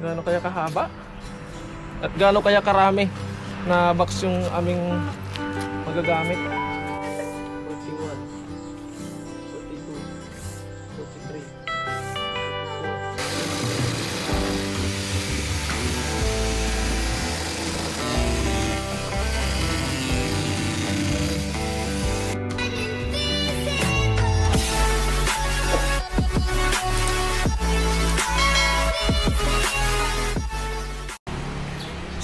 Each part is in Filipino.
Gaano kaya kahaba? At gaano kaya karami na box yung aming magagamit? 41, 42, 43, 44.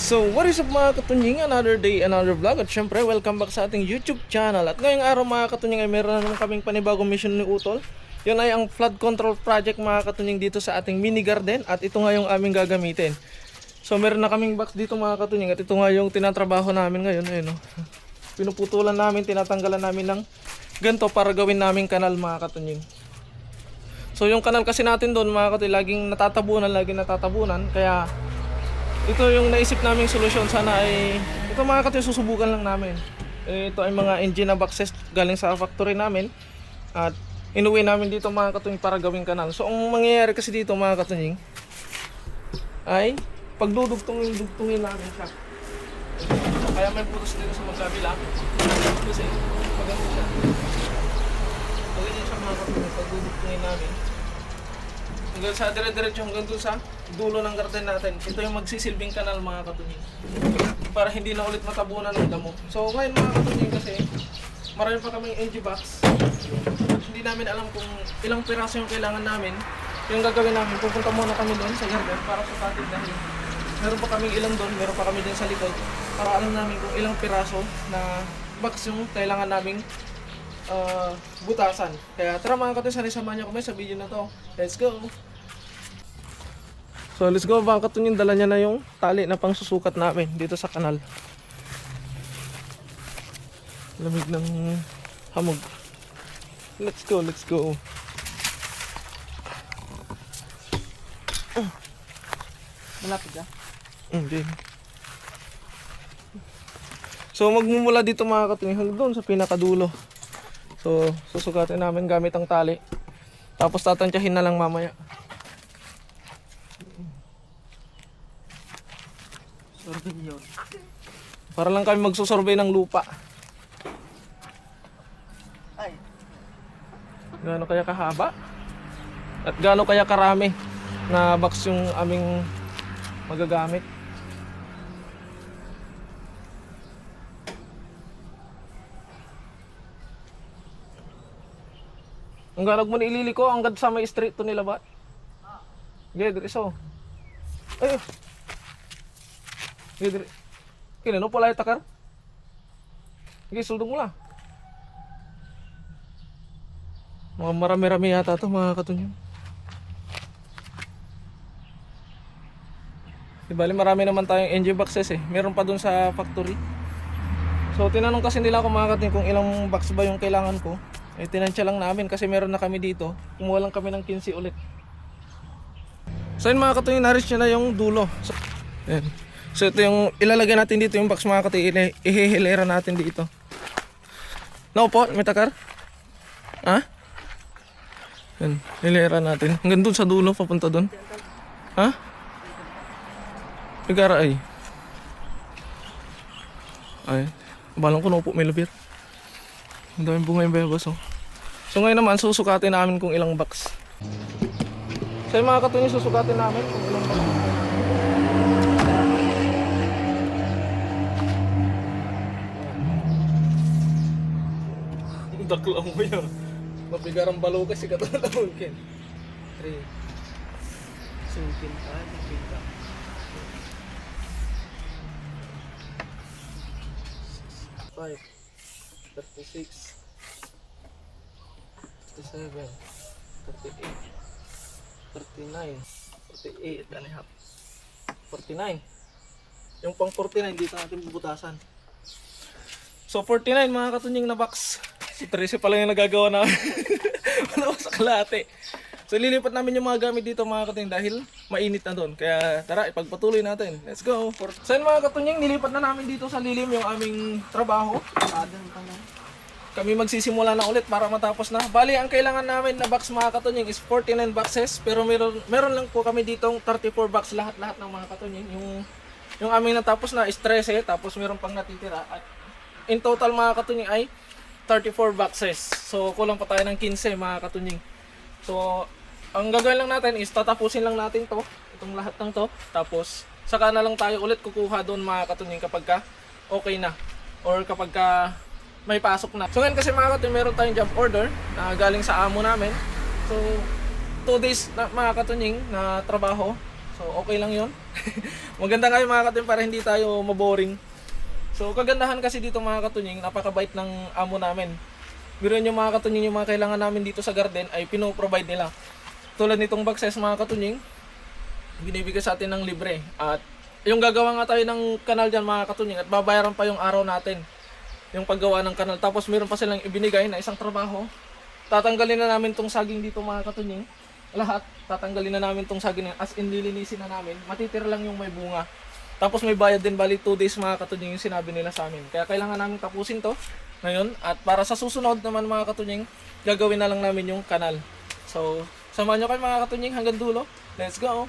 So, what is up mga katunying? Another day, another vlog. At syempre, welcome back sa ating YouTube channel. At ngayong araw mga katunying ay meron na naman kaming panibagong mission ni Utol. Yun ay ang flood control project mga katunying dito sa ating mini garden. At ito nga yung aming gagamitin. So, meron na kaming box dito mga katunying. At ito nga yung tinatrabaho namin ngayon. Ayun, oh. Pinuputulan namin, tinatanggalan namin ng ganito para gawin namin kanal mga katunying. So, yung kanal kasi natin doon mga katunying, laging natatabunan. Kaya ito yung naisip naming solusyon. Sana ay ito mga katunying, susubukan lang namin. Ito ay mga engine na boxes galing sa factory namin at inuwi namin dito mga katunying para gawing kanal. So ang mangyayari kasi dito mga katunying ay pagdudugtungin namin siya. So, kaya may butas dito sa magkabila kasi maganda siya. Maganda siya mga katunying, pagdudugtungin namin hanggang sa dire-diretso hanggang doon sa dulo ng garden natin. Ito yung magsisilbing kanal mga katunying para hindi na ulit matabunan ng damo. So ngayon mga katunying kasi marami pa kaming NG box. Hindi namin alam kung ilang piraso yung kailangan namin. Yung gagawin namin, pupunta muna kami doon sa garden para sukatin dahil meron pa kaming ilang doon, meron pa kami din sa likod para alam namin kung ilang piraso na box yung kailangan naming butasan. Kaya tara mga katunying, samahan niyo kami sa video na to. Let's go! So let's go mga katunying, dala niya na yung tali na pang susukat namin dito sa kanal. Lamig ng hamog. Let's go, let's go. Malapit ka? Hindi. So magmumula dito mga katunying hanggang doon sa pinakadulo. So susukatin namin gamit ang tali. Tapos tatantyahin na lang mamaya. Survey yun. Para lang kami magsusurvey ng lupa. Ay, Gaano kaya kahaba? At gaano kaya karami na box yung aming magagamit? Ang ganog mo nililiko hanggang sa may street to nila ba? Okay, diri so. Ay. Okay, diri. Kinano pala itakar? Okay, suldong mo lang. Mga marami-rami yata ito mga katunying. Di bali marami naman tayong NG boxes eh. Meron pa dun sa factory. So tinanong kasi nila ako mga katunying kung ilang box ba yung kailangan ko. Eh tinansya lang namin kasi meron na kami dito. Kumuha lang kami ng 15 ulit. So yun mga katunying, na-reach nyo na yung dulo. So, yan. So ito yung ilalagay natin dito yung box mga katunying. Ihihilera natin dito. No po, may takar? Ha? Yan, hilera natin. Hanggang dun sa dulo, papunta dun. Ha? Pagkara ay. Ay, balang ko na po may labir. Ang daming bunga yung bebas oh. So ngayon naman susukatin namin kung ilang box. So yung mga katunying, susukatin namin kung ilang box. Dakla mo yun. Mabigarang balo kasi katulad kin. 3. Sungkin ka, sungkin ka. 5, 36, 37, 38, 39, 48 and a half, 49. Yung pang 49 dito natin bubutasan. So 49 mga katunying na box. So 13 pa lang yung nagagawa na. Wala ko sa kalate. So lilipat namin yung mga gamit dito mga katunying dahil mainit na doon. Kaya tara, ipagpatuloy natin. Let's go. So yun mga katunying, nilipat na namin dito sa lilim yung aming trabaho. Adan pa lang. kami magsisimula na ulit para matapos na. Bali, ang kailangan namin na box mga katunying is 49 boxes. Pero meron lang po kami ditong 34 box lahat-lahat ng mga katunying. Yung aming natapos na is 13, tapos meron pang natitira. At in total mga katunying ay 34 boxes. So kulang pa tayo ng 15 mga katunying. So ang gagawin lang natin is tatapusin lang natin to, itong lahat ng to. Tapos saka na lang tayo ulit kukuha doon mga katunying kapag ka okay na. Or kapag ka may pasok na. So ngayon kasi mga katunying meron tayong job order na galing sa amo namin. So 2 days na mga katunying na trabaho. So okay lang yun. Maganda nga yung mga katunying para hindi tayo maboring. So kagandahan kasi dito mga katunying, napakabait ng amo namin. Biruin yung mga katunying, yung mga kailangan namin dito sa garden ay pino-provide nila. Tulad nitong boxes mga katunying, binibigay sa atin ng libre. At yung gagawa nga tayo ng kanal dyan mga katunying at babayaran pa yung araw natin. Yung paggawa ng kanal. Tapos meron pa silang ibinigay na isang trabaho. Tatanggalin na namin tong saging dito mga katunying. Lahat, tatanggalin na namin tong saging as in lilinisin na namin. Matitira lang yung may bunga. Tapos may bayad din, bali 2 days mga katunying yung sinabi nila sa amin. Kaya kailangan namin tapusin to ngayon. At para sa susunod naman mga katunying, gagawin na lang namin yung kanal. So, samahan nyo kayo mga katunying hanggang dulo. Let's go!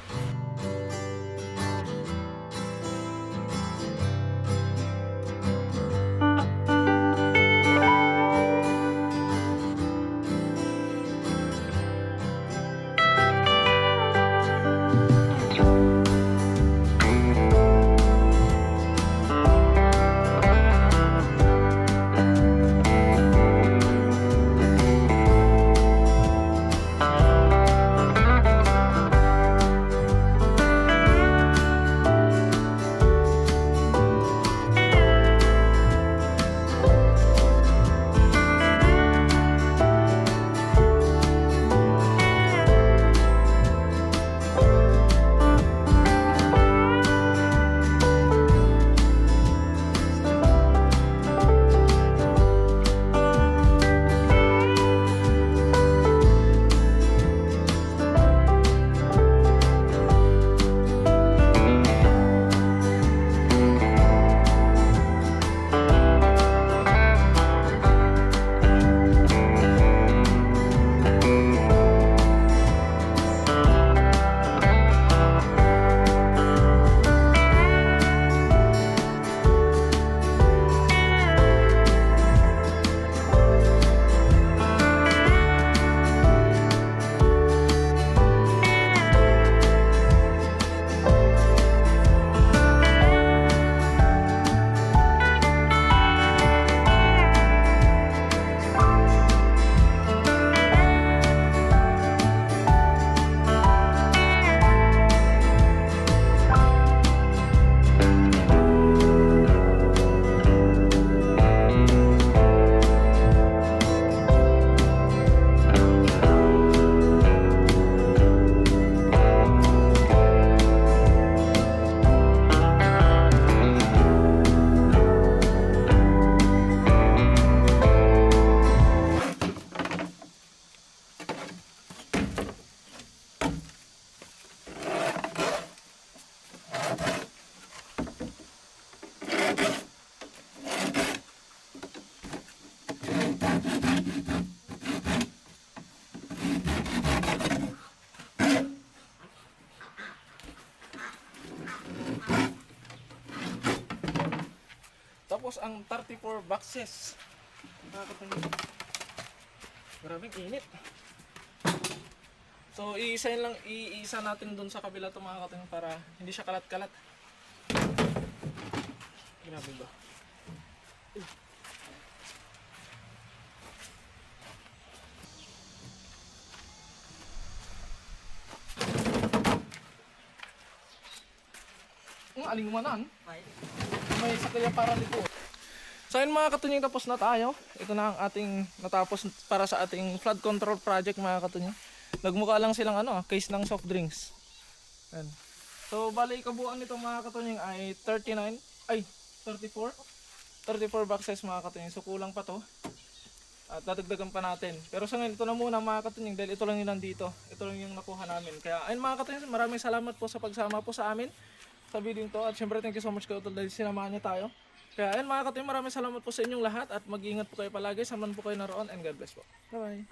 Tapos ang 34 boxes. Grabing init. So iisa natin dun sa kabila to mga katunying para hindi siya kalat-kalat. Grabe ba? Aling may sakya para dito. So ayun mga katunying, tapos na tayo. Ito na ang ating natapos para sa ating flood control project mga katunying. Nagmukha lang silang case ng soft drinks. Ayan. So bali kabuuan nito mga katunying ay 34 boxes mga katunying. So kulang pa to. At dadagdagan pa natin. Pero sa ngayon ito na muna mga katunying dahil ito lang yung nandito. Ito lang yung nakuha namin. Kaya ayun mga katunying, maraming salamat po sa pagsama po sa amin sa video to. At syempre thank you so much kay Utol dahil sinamahan niya tayo. Kaya ayun mga katunying, maraming salamat po sa inyong lahat at mag-iingat po kayo palagi. Samahan po kayo naroon and God bless po. Bye-bye.